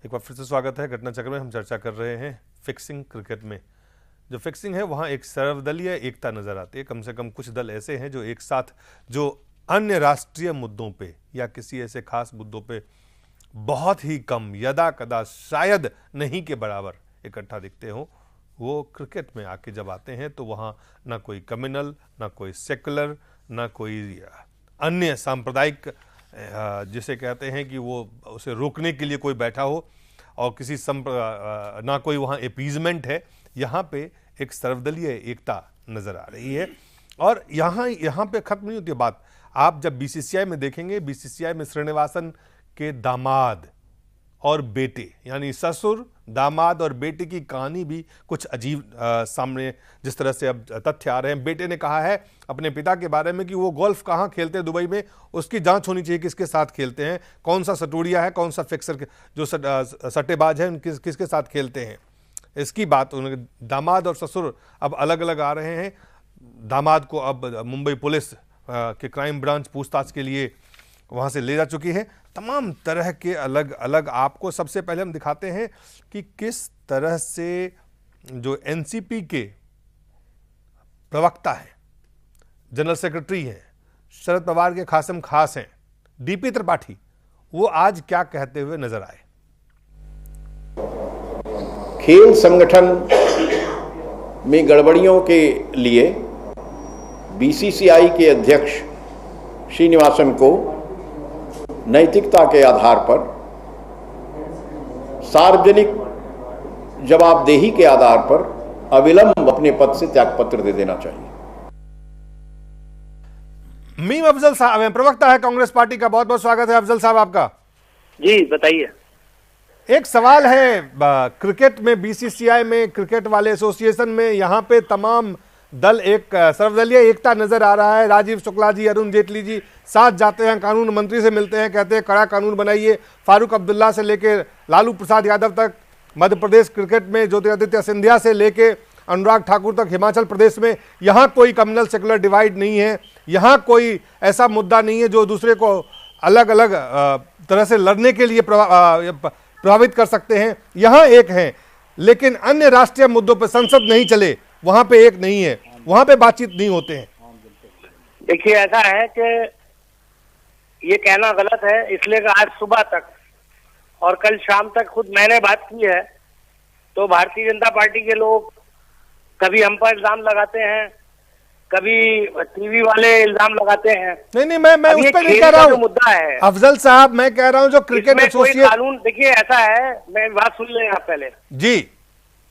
एक बार फिर से स्वागत है घटना चक्र में। हम चर्चा कर रहे हैं फिक्सिंग क्रिकेट में। जो फिक्सिंग है वहाँ एक सर्वदलीय एकता नजर आती है। कम से कम कुछ दल ऐसे हैं जो एक साथ जो अन्य राष्ट्रीय मुद्दों पे या किसी ऐसे खास मुद्दों पे बहुत ही कम यदा कदा शायद नहीं के बराबर इकट्ठा दिखते हों, वो क्रिकेट में आके जब आते हैं तो वहाँ ना कोई कम्युनल, ना कोई सेकुलर, ना कोई अन्य सांप्रदायिक जिसे कहते हैं कि वो उसे रोकने के लिए कोई बैठा हो और किसी ना कोई वहाँ अपीजमेंट है। यहाँ पे एक सर्वदलीय एकता नज़र आ रही है और यहाँ पे ख़त्म नहीं होती बात। आप जब बीसीसीआई में देखेंगे, बीसीसीआई में श्रीनिवासन के दामाद और बेटे यानी ससुर, दामाद और बेटे की कहानी भी कुछ अजीब सामने जिस तरह से अब तथ्य आ रहे हैं। बेटे ने कहा है अपने पिता के बारे में कि वो गोल्फ कहाँ खेलते हैं दुबई में, उसकी जांच होनी चाहिए किसके साथ खेलते हैं, कौन सा सटोड़िया है, कौन सा फिक्सर जो सट्टेबाज है किसके साथ खेलते हैं। इसकी बात उन्होंने दामाद और ससुर अब अलग अलग आ रहे हैं। दामाद को अब मुंबई पुलिस के क्राइम ब्रांच पूछताछ के लिए वहाँ से ले जा चुकी है। तमाम तरह के अलग अलग आपको सबसे पहले हम दिखाते हैं कि किस तरह से जो एनसीपी के प्रवक्ता हैं, जनरल सेक्रेटरी हैं, शरद पवार के खासम खास हैं, डीपी त्रिपाठी, वो आज क्या कहते हुए नजर आए। खेल संगठन में गड़बड़ियों के लिए बीसीसीआई के अध्यक्ष श्रीनिवासन को नैतिकता के आधार पर, सार्वजनिक जवाबदेही के आधार पर अविलंब अपने पद से त्यागपत्र दे देना चाहिए। मीम अफजल साहब प्रवक्ता है कांग्रेस पार्टी का, बहुत बहुत स्वागत है अफजल साहब आपका। जी बताइए। एक सवाल है क्रिकेट में, बीसीसीआई में, क्रिकेट वाले एसोसिएशन में, यहाँ पे तमाम दल एक सर्वदलीय एकता नजर आ रहा है। राजीव शुक्ला जी, अरुण जेटली जी साथ जाते हैं, कानून मंत्री से मिलते हैं, कहते हैं कड़ा कानून बनाइए। फारूक अब्दुल्ला से लेके लालू प्रसाद यादव तक, मध्य प्रदेश क्रिकेट में ज्योतिरादित्य सिंधिया से लेके अनुराग ठाकुर तक, हिमाचल प्रदेश में यहाँ कोई कम्युनल सेकुलर डिवाइड नहीं है। यहाँ कोई ऐसा मुद्दा नहीं है जो दूसरे को अलग अलग तरह से लड़ने के लिए प्रभावित कर सकते हैं। यहाँ एक है, लेकिन अन्य राष्ट्रीय मुद्दों पर संसद नहीं चले वहां पे एक नहीं है, वहां पे बातचीत नहीं होते हैं। देखिए ऐसा है कि ये कहना गलत है, इसलिए कि आज सुबह तक और कल शाम तक खुद मैंने बात की है तो भारतीय जनता पार्टी के लोग कभी हम पर इल्जाम लगाते हैं, कभी टीवी वाले इल्जाम लगाते हैं। नहीं मैं उस पर नहीं कह रहा हूँ, मुद्दा है अफजल साहब, मैं कह रहा हूँ जो क्रिकेट एसोसिएशन कानून। देखिए ऐसा है, मैं बात सुन लें आप पहले। जी,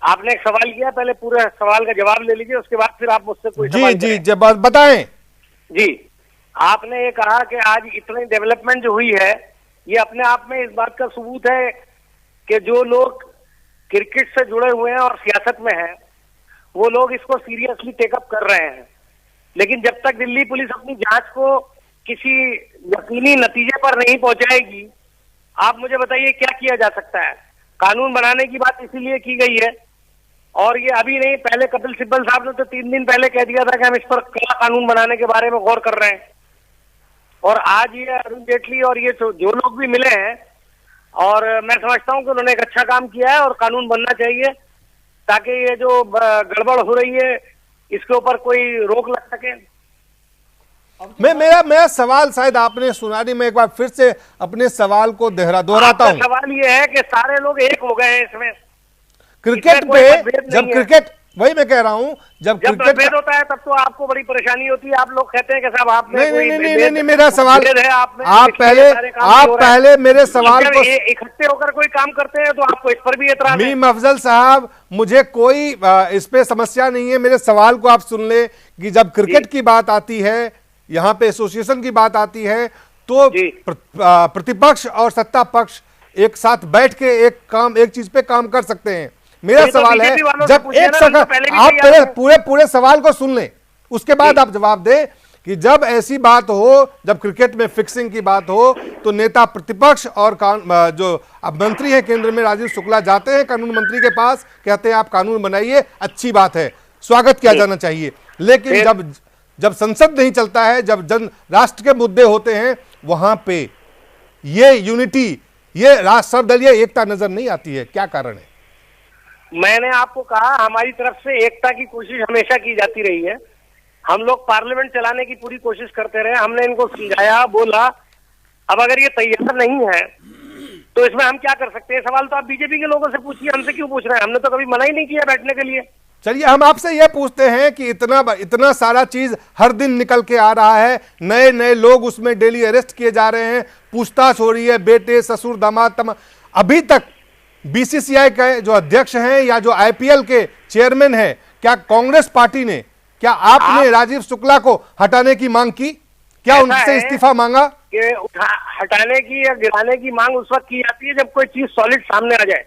आपने एक सवाल किया, पहले पूरे सवाल का जवाब ले लीजिए, उसके बाद फिर आप मुझसे कोई सवाल जी जवाब बताएं। जी, आपने ये कहा कि आज इतनी डेवलपमेंट जो हुई है, ये अपने आप में इस बात का सबूत है कि जो लोग क्रिकेट से जुड़े हुए हैं और सियासत में हैं, वो लोग इसको सीरियसली टेकअप कर रहे हैं। लेकिन जब तक दिल्ली पुलिस अपनी जांच को किसी यकीनी नतीजे पर नहीं पहुंचाएगी, आप मुझे बताइए क्या किया जा सकता है। कानून बनाने की बात इसीलिए की गई है, और ये अभी नहीं, पहले कपिल सिब्बल साहब ने तो 3 दिन पहले कह दिया था कि हम इस पर क्या कानून बनाने के बारे में गौर कर रहे हैं। और आज ये अरुण जेटली और ये जो लोग भी मिले हैं, और मैं समझता हूं कि उन्होंने एक अच्छा काम किया है और कानून बनना चाहिए ताकि ये जो गड़बड़ हो रही है इसके ऊपर कोई रोक लग सके। मेरा सवाल शायद आपने सुना नहीं, मैं एक बार फिर से अपने सवाल को दोहराता हूं। सवाल ये है कि सारे लोग एक हो गए हैं इसमें क्रिकेट पे। जब क्रिकेट, वही मैं कह रहा हूं, जब क्रिकेट होता है तब तो आपको बड़ी परेशानी होती है। आप लोग कहते हैं कि साहब आपने नहीं मेरा सवाल, आप पहले मेरे सवाल को इकट्ठे होकर कोई काम करते हैं तो आपको इस पर भी एतराज है। मीम अफजल साहब, मुझे कोई इस पे समस्या नहीं है, मेरे सवाल को आप सुन ले कि जब क्रिकेट की बात आती है, यहाँ पे एसोसिएशन की बात आती है, तो प्रतिपक्ष और सत्ता पक्ष एक साथ बैठ के एक चीज पे काम कर सकते हैं। मेरा सवाल है, जब एक सेकंड आप पूरे सवाल को सुन लें, उसके बाद आप जवाब दें कि जब ऐसी बात हो, जब क्रिकेट में फिक्सिंग की बात हो, तो नेता प्रतिपक्ष और जो अब मंत्री हैं केंद्र में राजीव शुक्ला जाते हैं कानून मंत्री के पास, कहते हैं आप कानून बनाइए, अच्छी बात है, स्वागत किया जाना चाहिए। लेकिन जब संसद नहीं चलता है, जब राष्ट्र के मुद्दे होते हैं, वहां पे ये यूनिटी, ये सर्वदलीय एकता नजर नहीं आती है, क्या कारण है? मैंने आपको कहा हमारी तरफ से एकता की कोशिश हमेशा की जाती रही है। हम लोग पार्लियामेंट चलाने की पूरी कोशिश करते रहे, हमने इनको समझाया, बोला। अब अगर ये तैयार नहीं है तो इसमें हम क्या कर सकते हैं? सवाल तो आप बीजेपी के लोगों से पूछिए, हमसे क्यों पूछ रहे हैं? हमने तो कभी मना ही नहीं किया बैठने के लिए। चलिए हम आपसे यह पूछते हैं कि इतना सारा चीज हर दिन निकल के आ रहा है, नए नए लोग उसमें डेली अरेस्ट किए जा रहे हैं, पूछताछ हो रही है, बेटे, ससुर, दामाद, अभी तक बीसीसीआई के जो अध्यक्ष हैं या जो आईपीएल के चेयरमैन हैं, क्या कांग्रेस पार्टी ने, क्या आपने राजीव शुक्ला को हटाने की मांग की? क्या उनसे इस्तीफा मांगा? कि हटाने की या गिराने की मांग उस वक्त की जाती है जब कोई चीज सॉलिड सामने आ जाए।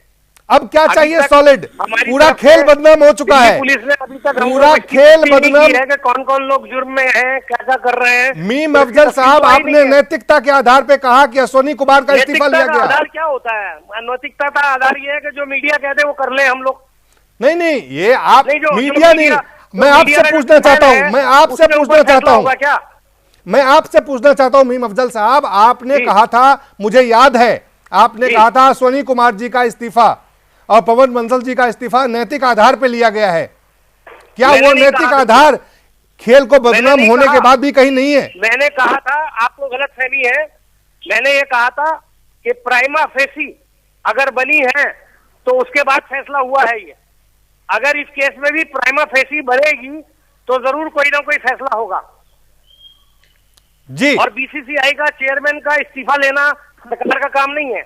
अब क्या चाहिए सॉलिड? पूरा खेल बदनाम हो चुका है, पुलिस ने अभी तक पूरा खेल बदनाम है कि कौन कौन लोग जुर्म में हैं, क्या क्या कर रहे हैं। मीम अफजल साहब, आपने नैतिकता के आधार पे कहा कि अश्विनी कुमार का इस्तीफा लिया गया। आधार क्या होता है? नैतिकता का आधार ये है कि जो मीडिया कहते हैं वो कर ले हम लोग। नहीं, ये आप मीडिया नहीं, मैं आपसे पूछना चाहता हूँ, मैं आपसे पूछना चाहता हूँ, मैं आपसे पूछना चाहता हूँ मीम अफजल साहब, आपने कहा था, मुझे याद है, आपने कहा था अश्विनी कुमार जी का इस्तीफा और पवन बंसल जी का इस्तीफा नैतिक आधार पे लिया गया है। क्या वो नैतिक आधार खेल को बदनाम होने के बाद भी कहीं नहीं है? मैंने कहा था, आपको गलतफहमी है, मैंने ये कहा था कि प्राइमा फेसी अगर बनी है तो उसके बाद फैसला हुआ है। ये अगर इस केस में भी प्राइमा फेसी बनेगी तो जरूर कोई ना कोई फैसला होगा जी। और बीसीसीआई का चेयरमैन का इस्तीफा लेना सरकार का काम नहीं है।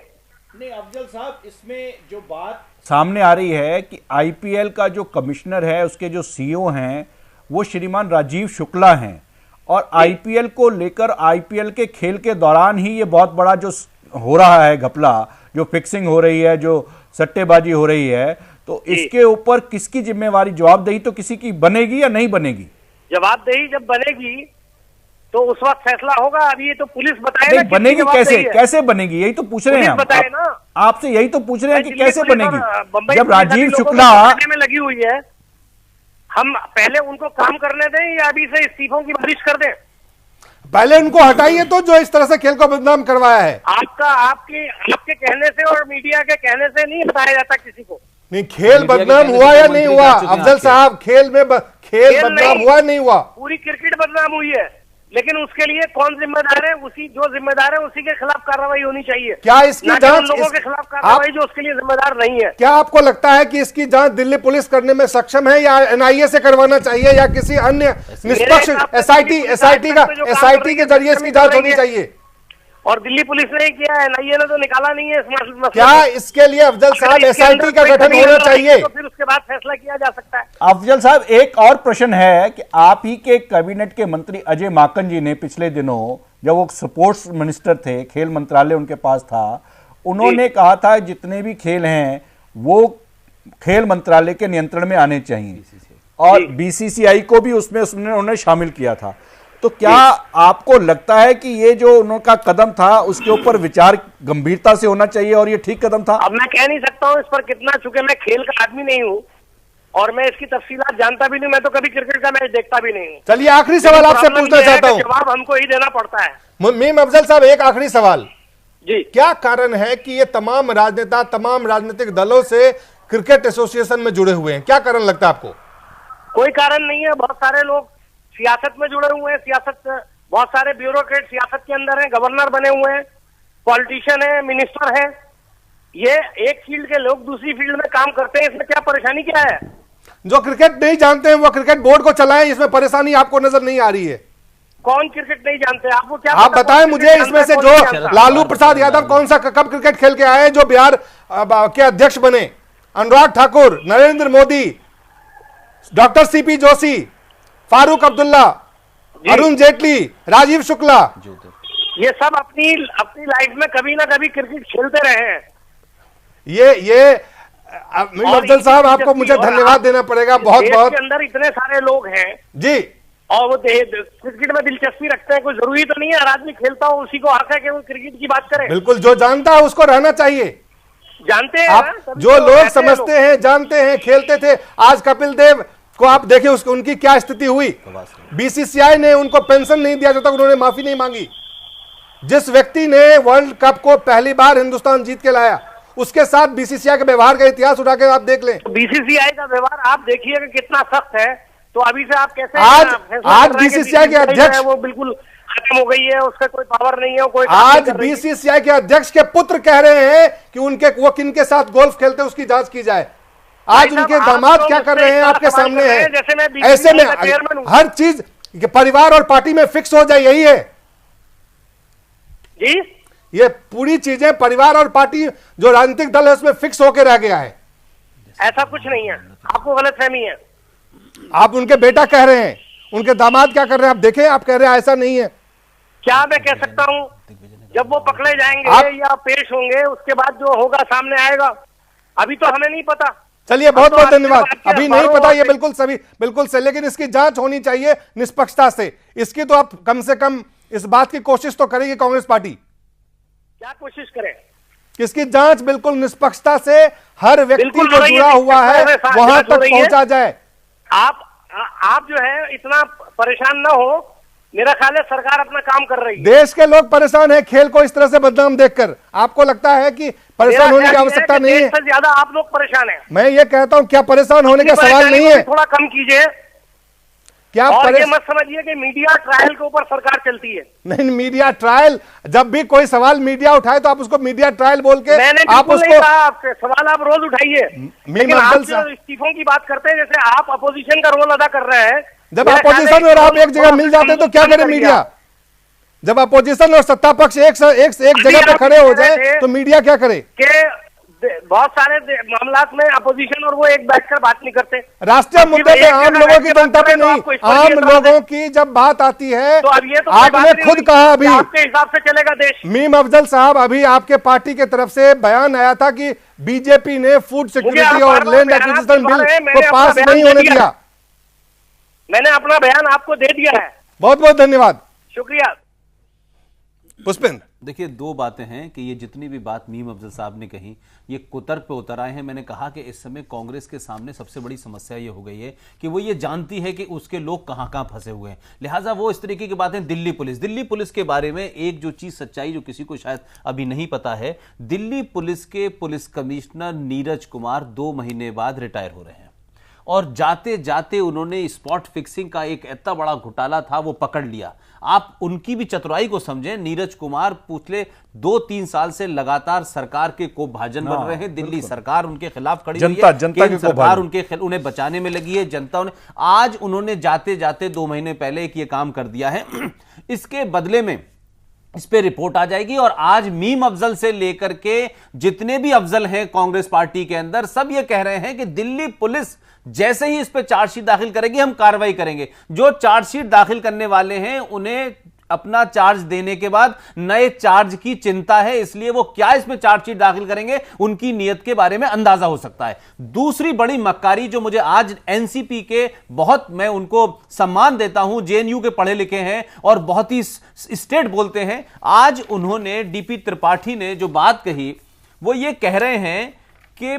नहीं अफजल साहब, इसमें जो बात सामने आ रही है कि आईपीएल का जो कमिश्नर है, उसके जो सीईओ हैं वो श्रीमान राजीव शुक्ला हैं, और आईपीएल को लेकर आईपीएल के खेल के दौरान ही ये बहुत बड़ा जो हो रहा है घपला, जो फिक्सिंग हो रही है, जो सट्टेबाजी हो रही है, तो इसके ऊपर किसकी जिम्मेवारी, जवाबदेही तो किसी की बनेगी या नहीं बनेगी? जवाबदेही जब बनेगी तो उस वक्त फैसला होगा। अभी ये तो पुलिस बताए ना बनेगी, कैसे बनेगी, यही तो पूछ रहे हैं हम आपसे, यही तो पूछ रहे हैं कि कैसे बनेगी। जब राजीव शुक्ला में लगी हुई है, हम पहले उनको काम करने दें या अभी से इस्तीफों की बारिश कर दें? पहले उनको हटाइए तो, जो इस तरह से खेल को बदनाम करवाया है। आपके कहने से और मीडिया के कहने से नहीं हटाया जाता किसी को। नहीं, खेल बदनाम हुआ या नहीं हुआ अफजल साहब? खेल बदनाम हुआ नहीं हुआ? पूरी क्रिकेट बदनाम हुई है, लेकिन उसके लिए कौन जिम्मेदार है? जो जिम्मेदार है उसी के खिलाफ कार्रवाई होनी चाहिए। क्या इसकी जांच लोगों के खिलाफ कार्रवाई जो उसके लिए जिम्मेदार नहीं है? क्या आपको लगता है कि इसकी जांच दिल्ली पुलिस करने में सक्षम है या एनआईए से करवाना चाहिए या किसी अन्य निष्पक्ष एसआईटी के जरिए इसकी जांच होनी चाहिए? और दिल्ली पुलिस ने किया, एनआईए ने तो निकाला नहीं है इस मसले। क्या इसके लिए अफजल साहब एसआईटी का गठन होना चाहिए? तो फिर उसके बाद फैसला किया जा सकता है। अफजल साहब, एक और प्रश्न है कि आप ही के कैबिनेट के मंत्री अजय माकन जी ने पिछले दिनों, जब वो स्पोर्ट्स मिनिस्टर थे, खेल मंत्रालय उनके पास था, उन्होंने कहा था जितने भी खेल हैं वो खेल मंत्रालय के नियंत्रण में आने चाहिए, और बीसीसीआई को भी उसमें उन्होंने शामिल किया था। तो क्या आपको लगता है कि ये जो उनका कदम था उसके ऊपर विचार गंभीरता से होना चाहिए और ये ठीक कदम था? अब मैं कह नहीं सकता हूं इस पर कितना, चूंकि मैं खेल का आदमी नहीं हूं और मैं इसकी तफसीलात जानता भी नहीं, मैं तो कभी क्रिकेट का मैच देखता भी नहीं हूं। चलिए आखिरी सवाल आपसे पूछना चाहता हूं, जवाब हमको ही देना पड़ता है। मीम अफजल साहब, एक आखिरी सवाल जी, क्या कारण है कि ये तमाम राजनेता, तमाम राजनीतिक दलों से क्रिकेट एसोसिएशन में जुड़े हुए हैं? क्या कारण लगता है आपको? कोई कारण नहीं है। बहुत सारे लोग सियासत में जुड़े हुए हैं, बहुत सारे ब्यूरोक्रेट सियासत के अंदर हैं, गवर्नर बने हुए हैं, पॉलिटिशियन है, मिनिस्टर है। ये एक फील्ड के लोग दूसरी फील्ड में काम करते हैं, इसमें क्या परेशानी क्या है? जो क्रिकेट नहीं जानते हैं वो क्रिकेट बोर्ड को चलाएं, इसमें परेशानी आपको नजर नहीं आ रही है? कौन क्रिकेट नहीं जानते? आपको क्या आप बताएं मुझे, इसमें से जो लालू प्रसाद यादव कौन सा कब क्रिकेट खेल के आए, जो बिहार के अध्यक्ष बने, अनुराग ठाकुर, नरेंद्र मोदी, डॉक्टर सीपी जोशी, फारूक अब्दुल्ला, अरुण जेटली, राजीव शुक्ला, ये सब अपनी लाइफ में कभी ना कभी क्रिकेट खेलते रहे हैं। ये अफजल साहब, आपको मुझे धन्यवाद देना पड़ेगा बहुत बहुत। के अंदर इतने सारे लोग हैं जी, और वो क्रिकेट में दिलचस्पी रखते हैं। कोई जरूरी तो नहीं है हर आदमी खेलता हो उसी को हक है कि वो क्रिकेट की बात करे। बिल्कुल, जो जानता है उसको रहना चाहिए। जानते हैं आप जो लोग समझते हैं, जानते हैं, खेलते थे। आज कपिल देव को आप देखिए, उनकी क्या स्थिति हुई। बीसीसीआई ने उनको पेंशन नहीं दिया जब तक उन्होंने माफी नहीं मांगी। जिस व्यक्ति ने वर्ल्ड कप को पहली बार हिंदुस्तान जीत के लाया, उसके साथ बीसीसीआई के व्यवहार का इतिहास उठा के आप देख लें। बीसीसीआई का व्यवहार आप देखिएगा कितना सख्त है, तो अभी से आप कैसे आज बीसीसीआई के अध्यक्ष वो बिल्कुल खत्म हो गई है, उसका कोई पावर नहीं है, कोई आज बीसीसीआई के अध्यक्ष के पुत्र कह रहे हैं कि वो किनके साथ गोल्फ खेलते उसकी जांच की जाए। आज उनके दामाद क्या कर रहे हैं आपके सामने है। ऐसे में हर चीज परिवार और पार्टी में फिक्स हो जाए, यही है जी। ये पूरी चीजें परिवार और पार्टी जो राजनीतिक दल है उसमें फिक्स होकर रह गया है। ऐसा कुछ नहीं है, आपको गलतफहमी है। आप उनके बेटा कह रहे हैं, उनके दामाद क्या कर रहे हैं आप देखें, आप कह रहे हैं ऐसा नहीं है। क्या मैं कह सकता हूं, जब वो पकड़े जाएंगे या पेश होंगे उसके बाद जो होगा सामने आएगा, अभी तो हमें नहीं पता। चलिए बहुत बहुत धन्यवाद। अभी नहीं पता, ये बिल्कुल सभी बिल्कुल सही, लेकिन इसकी जांच होनी चाहिए निष्पक्षता से। इसकी तो आप कम से कम इस बात की कोशिश तो करेगी कांग्रेस पार्टी। क्या कोशिश करें? इसकी जांच बिल्कुल निष्पक्षता से हर व्यक्ति जो जुड़ा हुआ है वहां तक पहुंचा जाए। आप जो है इतना परेशान ना हो, मेरा ख्याल है सरकार अपना काम कर रही है। देश के लोग परेशान हैं खेल को इस तरह से बदनाम देखकर। आपको लगता है कि परेशान होने की आवश्यकता नहीं है? ज्यादा आप लोग परेशान हैं। मैं ये कहता हूं क्या परेशान होने का सवाल नहीं है? थोड़ा कम कीजिए। क्या और ये मत समझिए कि मीडिया ट्रायल के ऊपर सरकार चलती है। नहीं, मीडिया ट्रायल, जब भी कोई सवाल मीडिया उठाए तो आप उसको मीडिया ट्रायल बोल के आप उसको नहीं कहा, आपसे सवाल आप रोज उठाइए, लेकिन आप जो इस्तीफों की बात करते हैं, जैसे आप अपोजिशन का रोल अदा कर रहे हैं। जब अपोजिशन और आप एक जगह मिल जाते तो क्या करे मीडिया? जब अपोजिशन और सत्ता पक्ष एक जगह पे खड़े हो जाए तो मीडिया क्या करे? बहुत सारे मामलात में अपोजिशन और वो एक बैठकर बात नहीं करते। राष्ट्रीय मुद्दे पे आम लोगों की जनता पे नहीं, आम लोगों की जब बात आती है तो अब ये तो आपने खुद कहा, अभी आपके हिसाब से चलेगा देश। मीम अफजल साहब, अभी आपके पार्टी की तरफ से बयान आया था कि बीजेपी ने फूड सिक्योरिटी और लैंड एक्विजिशन बिल को पास नहीं होने दिया। मैंने अपना बयान आपको दे दिया है। बहुत बहुत धन्यवाद, शुक्रिया। पुष्पेंद्र, देखिए दो बातें हैं कि ये जितनी भी बात मीम अफजल साहब ने कही ये कुतर्क पे उतर आए हैं। मैंने कहा कि इस समय कांग्रेस के सामने सबसे बड़ी समस्या ये हो गई है कि वो ये जानती है कि उसके लोग कहां कहां फंसे हुए हैं, लिहाजा वो इस तरीके की बातें। दिल्ली पुलिस के बारे में एक जो चीज सच्चाई जो किसी को शायद अभी नहीं पता है, दिल्ली पुलिस के पुलिस कमिश्नर नीरज कुमार 2 महीने बाद रिटायर हो रहे हैं और जाते जाते उन्होंने स्पॉट फिक्सिंग का एक इतना बड़ा घोटाला था वो पकड़ लिया। आप उनकी भी चतुराई को समझें। नीरज कुमार पिछले 2-3 साल से लगातार सरकार के कोपभाजन बन रहे हैं। दिल्ली सरकार उनके खिलाफ खड़ी हुई है, केंद्र सरकार उन्हें बचाने में लगी है। जनता आज उन्होंने जाते जाते 2 महीने पहले एक ये काम कर दिया है। इसके बदले में इस पे रिपोर्ट आ जाएगी और आज मीम अफजल से लेकर के जितने भी अफजल हैं कांग्रेस पार्टी के अंदर, सब ये कह रहे हैं कि दिल्ली पुलिस जैसे ही इस पे चार्जशीट दाखिल करेगी हम कार्रवाई करेंगे। जो चार्जशीट दाखिल करने वाले हैं उन्हें अपना चार्ज देने के बाद नए चार्ज की चिंता है, इसलिए वो क्या इसमें चार्जशीट दाखिल करेंगे उनकी नीयत के बारे में अंदाजा हो सकता है। दूसरी बड़ी मक्कारी जो मुझे आज एनसीपी के, बहुत मैं उनको सम्मान देता हूं, जेएनयू के पढ़े लिखे हैं और बहुत ही स्टेट बोलते हैं, आज उन्होंने डीपी त्रिपाठी ने जो बात कही वो ये कह रहे हैं कि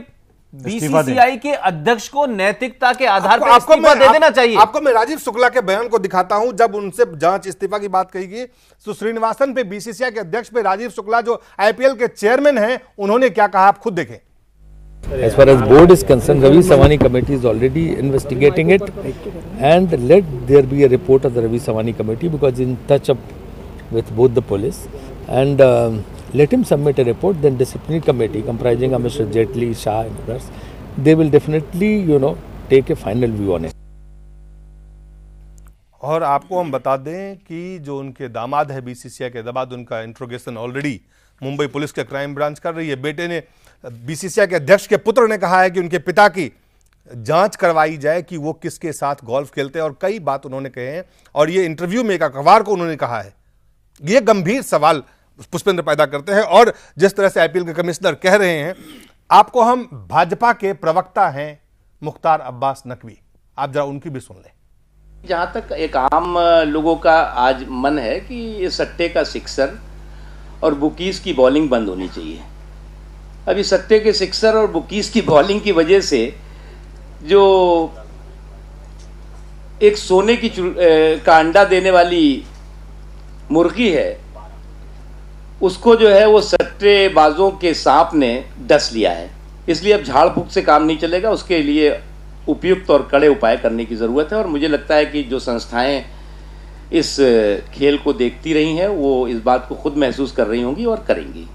बीसीसीआई के अध्यक्ष को नैतिकता के आधार पर इस्तीफा दे देना चाहिए। आपको मैं राजीव शुक्ला के बयान को दिखाता हूं। जब उनसे जांच इस्तीफा की बात कही गई तो श्रीनिवासन पे, बीसीसीआई के अध्यक्ष पे राजीव शुक्ला जो आईपीएल के चेयरमैन हैं, उन्होंने क्या कहा आप खुद देखें। As far as board is concerned, Ravi Savani committee is already investigating it, and let there be a report of the Ravi Savani committee because in touch up with both the police, and let him submit a report. Then disciplinary committee comprising of Mr. Jetli, Shah, and others, they will definitely, take a final view on it. और आपको हम बता दें कि जो उनके दामाद है बीसीसीआई के दामाद, उनका इंट्रोगेशन ऑलरेडी मुंबई पुलिस के क्राइम ब्रांच कर रही है। बेटे ने, बीसीसीआई के अध्यक्ष के पुत्र ने कहा है कि उनके पिता की जांच करवाई जाए कि वो किसके साथ गोल्फ खेलते हैं, और कई बात उन्होंने कहे हैं और ये इंटरव्यू में एक अखबार को उन्होंने कहा है। ये गंभीर सवाल पुष्पेंद्र पैदा करते हैं। और जिस तरह से आईपीएल के कमिश्नर कह रहे हैं, आपको हम भाजपा के प्रवक्ता हैं मुख्तार अब्बास नकवी, आप जरा उनकी भी सुन लें। जहाँ तक एक आम लोगों का आज मन है कि ये सट्टे का सिक्सर और बुकीज की बॉलिंग बंद होनी चाहिए। अभी सट्टे के सिक्सर और बुकीज की बॉलिंग की वजह से जो एक सोने की का अंडा देने वाली मुर्गी है उसको जो है वो सट्टेबाजों के सांप ने डस लिया है। इसलिए अब झाड़ फूक से काम नहीं चलेगा, उसके लिए उपयुक्त और कड़े उपाय करने की ज़रूरत है। और मुझे लगता है कि जो संस्थाएं इस खेल को देखती रही हैं वो इस बात को खुद महसूस कर रही होंगी और करेंगी।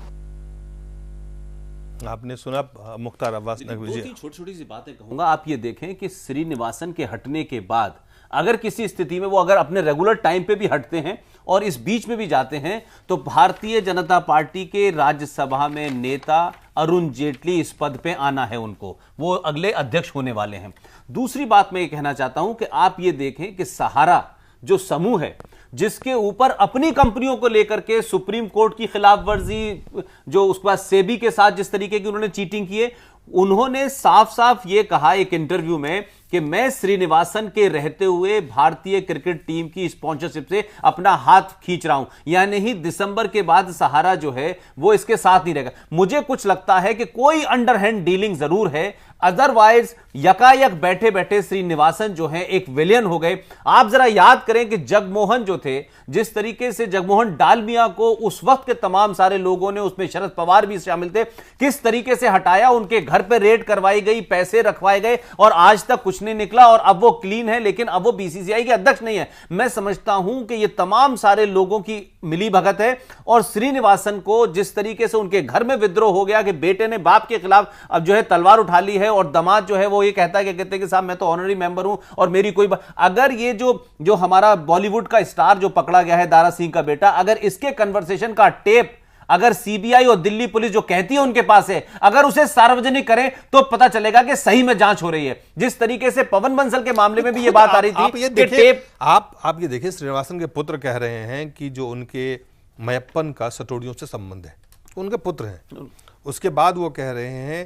आपने सुना मुख्तार अब्बास नकवी जी। छोटी छोटी सी बातें कहूंगा। आप ये देखें कि श्रीनिवासन के हटने के बाद अगर किसी स्थिति में वो अगर अपने रेगुलर टाइम पे भी हटते हैं और इस बीच में भी जाते हैं तो भारतीय जनता पार्टी के राज्यसभा में नेता अरुण जेटली इस पद पे आना है उनको, वो अगले अध्यक्ष होने वाले हैं। दूसरी बात मैं ये कहना चाहता हूं कि आप ये देखें कि सहारा जो समूह है जिसके ऊपर अपनी कंपनियों को लेकर के सुप्रीम कोर्ट की खिलाफ वर्जी, जो उसके बाद सेबी के साथ जिस तरीके की उन्होंने चीटिंग की है, उन्होंने साफ साफ ये कहा एक इंटरव्यू में कि मैं श्रीनिवासन के रहते हुए भारतीय क्रिकेट टीम की स्पॉन्सरशिप से अपना हाथ खींच रहा हूं, यानी ही दिसंबर के बाद सहारा जो है वो इसके साथ नहीं रहेगा। मुझे कुछ लगता है कि कोई अंडरहैंड डीलिंग जरूर है, अदरवाइज यकायक बैठे बैठे श्रीनिवासन जो है एक विलेन हो गए। आप जरा याद करें कि जगमोहन जो थे, जिस तरीके से जगमोहन डालमिया को उस वक्त के तमाम सारे लोगों ने, उसमें शरद पवार भी शामिल थे, किस तरीके से हटाया, उनके घर पे रेड करवाई गई, पैसे रखवाए गए और आज तक कुछ नहीं निकला और अब वो क्लीन है, लेकिन अब वो बीसीसीआई के अध्यक्ष नहीं है। मैं समझता हूं कि ये तमाम सारे लोगों की मिली भगत है और श्रीनिवासन को जिस तरीके से उनके घर में विद्रोह हो गया कि बेटे ने बाप के खिलाफ अब जो है तलवार उठा ली है और दामाद जो है वो ये कहता है कि कहते हैं कि साहब मैं तो ऑनरी मेंबर हूं और मेरी कोई अगर ये जो हमारा बॉलीवुड का स्टार जो पकड़ा गया है दारा सिंह का बेटा, अगर इसके कन्वर्सेशन का टेप अगर सीबीआई और दिल्ली पुलिस जो कहती है उनके पास है, अगर उसे सार्वजनिक करें तो पता चलेगा कि सही में जांच हो रही है। जिस तरीके से पवन बंसल के मामले में भी ये बात आ रही थी कि टेप, आप ये देखिए, श्रीनिवासन के पुत्र कह रहे हैं कि जो उनके मयप्पन का सटोडियों से संबंध है, उनके पुत्र हैं। उसके बाद वो कह रहे हैं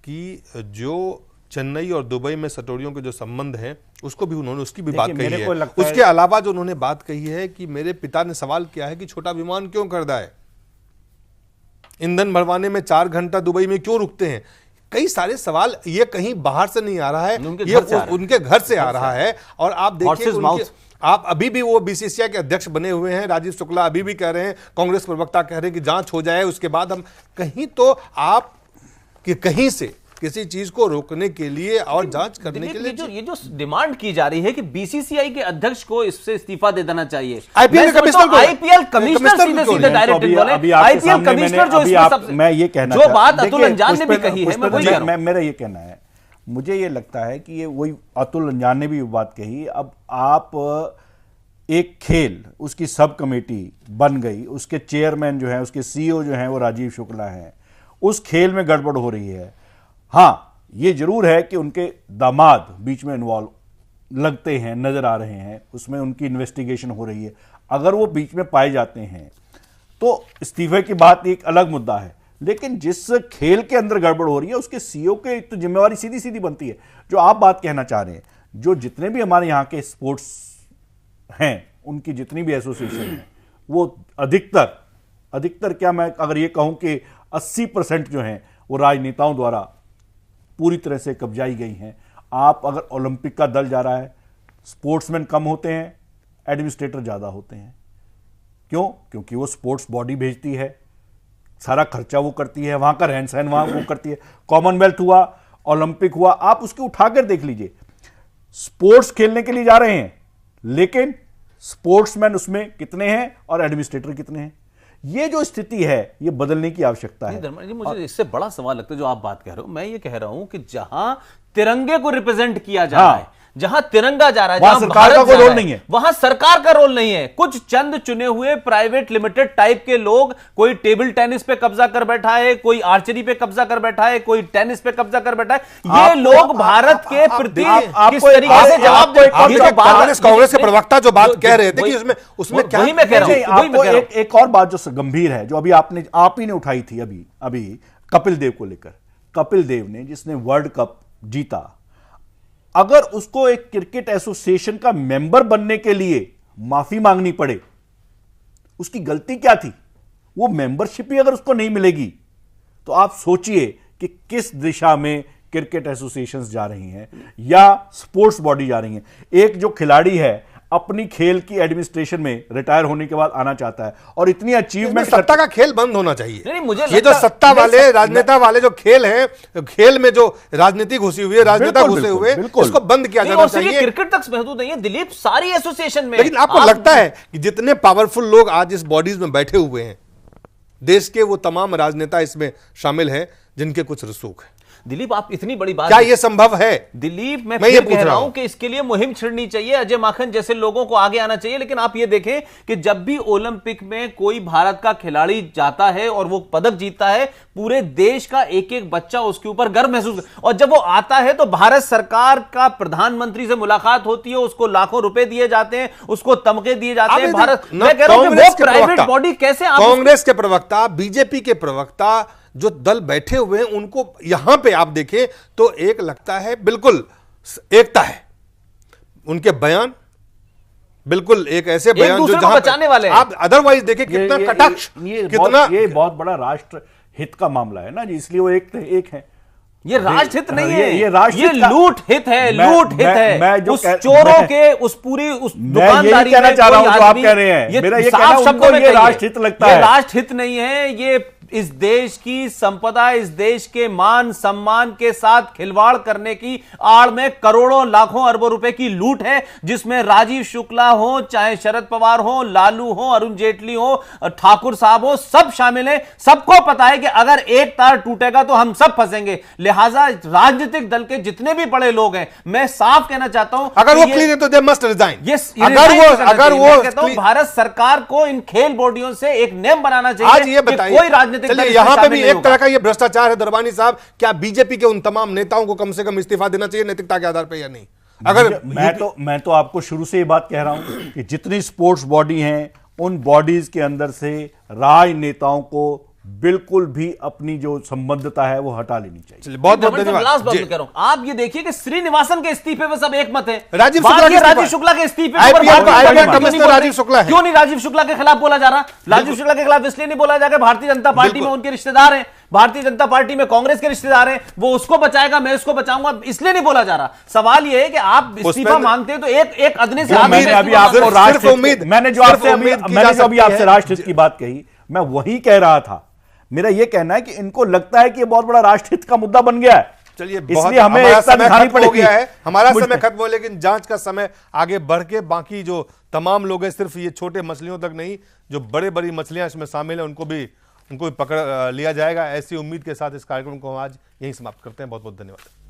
कि जो चेन्नई और दुबई में सटोरियों के जो संबंध हैं उसको भी उन्होंने उसकी भी बात कही है। उसके अलावा जो उन्होंने बात कही है कि मेरे पिता ने सवाल किया है कि छोटा विमान क्यों खरीदा है, ईंधन भरवाने में 4 घंटा दुबई में क्यों रुकते हैं। कई सारे सवाल, ये कहीं बाहर से नहीं आ रहा है, ये उनके घर से आ रहा है। और आप देखिए, आप अभी भी वो बीसीसीआई के अध्यक्ष बने हुए हैं, राजीव शुक्ला अभी भी कह रहे हैं, कांग्रेस प्रवक्ता कह रहे हैं कि जांच हो जाए, उसके बाद हम कहीं तो आप कि कहीं से किसी चीज को रोकने के लिए और जांच करने के लिए ये जो डिमांड की जा रही है कि बीसीसीआई के अध्यक्ष को इससे इस्तीफा दे देना चाहिए। आईपीएल कमिश्नर सीधे डायरेक्ट बोले, आईपीएल कमिश्नर जो इसमें मैं ये कहना जो बात अतुल अंजान ने भी कही है, मैं वही कह रहा हूं। मेरा ये कहना है, मुझे ये लगता है कि ये वही अतुल अंजान ने भी बात कही। अब आप एक खेल, उसकी सब कमेटी बन गई, उसके चेयरमैन जो है, उसके सीईओ जो है वो राजीव शुक्ला है, उस खेल में गड़बड़ हो रही है। हाँ, ये जरूर है कि उनके दामाद बीच में इन्वॉल्व लगते हैं, नजर आ रहे हैं, उसमें उनकी इन्वेस्टिगेशन हो रही है। अगर वो बीच में पाए जाते हैं तो इस्तीफे की बात एक अलग मुद्दा है, लेकिन जिस खेल के अंदर गड़बड़ हो रही है उसके सीईओ के तो जिम्मेवारी सीधी सीधी बनती है। जो आप बात कहना चाह रहे हैं, जो जितने भी हमारे यहाँ के स्पोर्ट्स हैं, उनकी जितनी भी एसोसिएशन है, वो अधिकतर क्या, मैं अगर ये कहूं कि 80% जो हैं वो राजनेताओं द्वारा पूरी तरह से कब्जाई गई हैं। आप अगर ओलंपिक का दल जा रहा है, स्पोर्ट्समैन कम होते हैं, एडमिनिस्ट्रेटर ज्यादा होते हैं। क्यों? क्योंकि वो स्पोर्ट्स बॉडी भेजती है, सारा खर्चा वो करती है, वहां का रहन सहन वहां वो करती है। कॉमनवेल्थ हुआ, ओलंपिक हुआ, आप उसके उठाकर देख लीजिए। स्पोर्ट्स खेलने के लिए जा रहे हैं, लेकिन स्पोर्ट्समैन उसमें कितने हैं और एडमिनिस्ट्रेटर कितने हैं। ये जो स्थिति है, ये बदलने की आवश्यकता है। जी, मुझे इससे बड़ा सवाल लगता है जो आप बात कह रहे हो। मैं ये कह रहा हूं कि जहां तिरंगे को रिप्रेजेंट किया जा रहा है, जहां तिरंगा जा रहा है, वहां सरकार का कोई रोल नहीं है, वहां सरकार का रोल नहीं है। कुछ चंद चुने हुए प्राइवेट लिमिटेड टाइप के लोग, कोई टेबल टेनिस पे कब्जा कर बैठा है, कोई आर्चरी पे कब्जा कर बैठा है, कोई टेनिस पे कब्जा कर बैठा है। ये लोग भारत के प्रति किस तरीके से जवाब दे। कांग्रेस के प्रवक्ता जो बात कह रहे थे कि उसमें क्या, मैं कह रहा हूं। एक और बात जो गंभीर है, जो अभी आप ही ने उठाई थी अभी कपिल देव को लेकर। कपिल देव ने, जिसने वर्ल्ड कप जीता, अगर उसको एक क्रिकेट एसोसिएशन का मेंबर बनने के लिए माफी मांगनी पड़े, उसकी गलती क्या थी? वो मेंबरशिप ही अगर उसको नहीं मिलेगी तो आप सोचिए कि किस दिशा में क्रिकेट एसोसिएशंस जा रही हैं या स्पोर्ट्स बॉडी जा रही हैं। एक जो खिलाड़ी है अपनी खेल की एडमिनिस्ट्रेशन में रिटायर होने के बाद आना चाहता है और इतनी अचीवमेंट। सत्ता का खेल बंद होना चाहिए। नहीं, मुझे ये जो सत्ता वाले राजनेता वाले जो खेल हैं, खेल में जो राजनीति घुसी हुई है, राजनेता घुसे हुए, इसको बंद किया जाना चाहिए। क्रिकेट तक महदूद नहीं है दिलीप, सारी एसोसिएशन में। लेकिन आपको लगता है कि जितने पावरफुल लोग आज इस बॉडीज में बैठे हुए हैं, देश के वो तमाम राजनेता इसमें शामिल हैं जिनके कुछ रसूख है? दिलीप, आप इतनी बड़ी बात, क्या ये संभव है? दिलीप, मैं ये फिर कह रहा हूं कि इसके लिए मुहिम छिड़नी चाहिए, अजय माखन जैसे लोगों को आगे आना चाहिए। लेकिन आप ये देखें कि जब भी ओलंपिक में कोई भारत का खिलाड़ी जाता है और वो पदक जीतता है, पूरे देश का एक एक बच्चा उसके ऊपर गर्व महसूस, और जब वो आता है तो भारत सरकार का प्रधानमंत्री से मुलाकात होती है, उसको लाखों रुपए दिए जाते हैं, उसको तमगे दिए जाते हैं। भारत, मैं कह रहा हूं कि वो प्राइवेट बॉडी कैसे, कांग्रेस के प्रवक्ता, बीजेपी के प्रवक्ता, जो दल बैठे हुए हैं, उनको यहां पे आप देखें तो एक लगता है बिल्कुल एकता है। उनके बयान बिल्कुल एक ऐसे बयान जो जहां बचाने वाले हैं। आप अदरवाइज देखें कितना कटाक्ष, कितना ये बहुत बड़ा राष्ट्र हित का मामला है ना जी, इसलिए वो एक है। ये राष्ट्रहित नहीं है, ये राष्ट्रहित, ये लूट हित है, लूट हित है। मैं जो उस चोरों के, उस पूरी उस दुकानदारी कहना चाह रहा हूं जो आप कह रहे हैं, मेरा ये कहना उनको ये राष्ट्रहित लगता है। ये राष्ट्रहित नहीं है, ये इस देश की संपदा, इस देश के मान सम्मान के साथ खिलवाड़ करने की आड़ में करोड़ों लाखों अरबों रुपए की लूट है, जिसमें राजीव शुक्ला हो, चाहे शरद पवार हो, लालू हो, अरुण जेटली हो, ठाकुर साहब हो, सब शामिल हैं। सबको पता है कि अगर एक तार टूटेगा तो हम सब फंसेंगे। लिहाजा राजनीतिक दल के जितने भी बड़े लोग हैं, मैं साफ कहना चाहता हूं, अगर वो क्लीन है तो दे मस्ट रिजाइन। अगर वो भारत सरकार को इन खेल बोर्डियों से एक नियम बनाना चाहिए। आज ये बताइए, कोई राजनीतिक चलिए यहां पे भी एक तरह का ये भ्रष्टाचार है दरबानी साहब, क्या बीजेपी के उन तमाम नेताओं को कम से कम इस्तीफा देना चाहिए नैतिकता के आधार पर या नहीं? अगर मैं तो आपको शुरू से ये बात कह रहा हूं कि जितनी स्पोर्ट्स बॉडी हैं, उन बॉडीज के अंदर से राजनेताओं को बिल्कुल भी अपनी जो संबद्धता है वो हटा लेनी चाहिए। बहुत बहुत धन्यवाद। आप ये देखिए कि श्रीनिवासन के इस्तीफे पे सब एक मत है। राजीव शुक्ला के इस्तीफे राजीव शुक्ला क्यों नहीं राजीव शुक्ला के खिलाफ बोला जा रहा? राजीव शुक्ला के खिलाफ इसलिए नहीं बोला जाएगा, भारतीय जनता पार्टी में उनके रिश्तेदार हैं, भारतीय जनता पार्टी में कांग्रेस के रिश्तेदार हैं, वो उसको बचाएगा, मैं उसको बचाऊंगा, इसलिए नहीं बोला जा रहा। सवाल ये है कि आप इस्तीफा मांगते हैं तो एक अदने से मैंने जो आपसे राष्ट्रहित की बात कही, मैं वही कह रहा था। मेरा यह कहना है कि इनको लगता है कि यह बहुत बड़ा राष्ट्रहित का मुद्दा बन गया है, चलिए इसलिए हमें एकता दिखानी पड़ेगी। हमारा समय खत्म हो, लेकिन जांच का समय आगे बढ़ के बाकी जो तमाम लोग हैं, सिर्फ ये छोटे मछलियों तक नहीं, जो बड़े बड़ी मछलियां इसमें शामिल हैं, उनको भी पकड़ लिया जाएगा। ऐसी उम्मीद के साथ इस कार्यक्रम को हम आज यहीं समाप्त करते हैं। बहुत बहुत धन्यवाद।